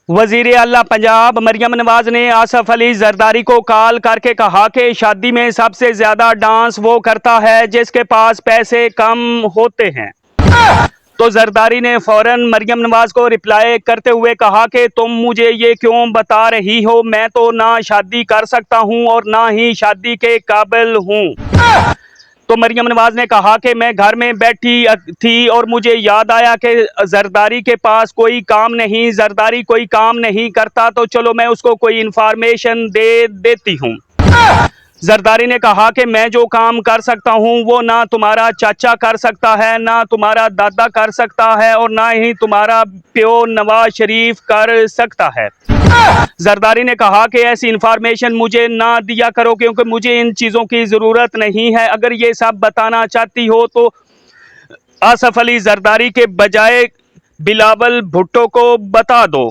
वजीर आला पंजाब मरियम नवाज ने आसफ अली जरदारी को कॉल करके कहा कि शादी में सबसे ज्यादा डांस वो करता है जिसके पास पैसे कम होते हैं। तो जरदारी ने फौरन मरियम नवाज को रिप्लाई करते हुए कहा कि तुम मुझे ये क्यों बता रही हो, मैं तो ना शादी कर सकता हूँ और ना ही शादी के काबिल हूँ। तो मरियम नवाज ने कहा कि मैं घर में बैठी थी और मुझे याद आया कि जरदारी के पास कोई काम नहीं, जरदारी कोई काम नहीं करता, तो चलो मैं उसको कोई इंफॉर्मेशन दे देती हूँ। जरदारी ने कहा कि मैं जो काम कर सकता हूँ वो ना तुम्हारा चाचा कर सकता है, ना तुम्हारा दादा कर सकता है और ना ही तुम्हारा प्यो नवाज शरीफ कर सकता है। जरदारी ने कहा कि ऐसी इंफॉर्मेशन मुझे ना दिया करो क्योंकि मुझे इन चीज़ों की ज़रूरत नहीं है। अगर ये सब बताना चाहती हो तो आसफ अली जरदारी के बजाय बिलावल भुट्टो को बता दो।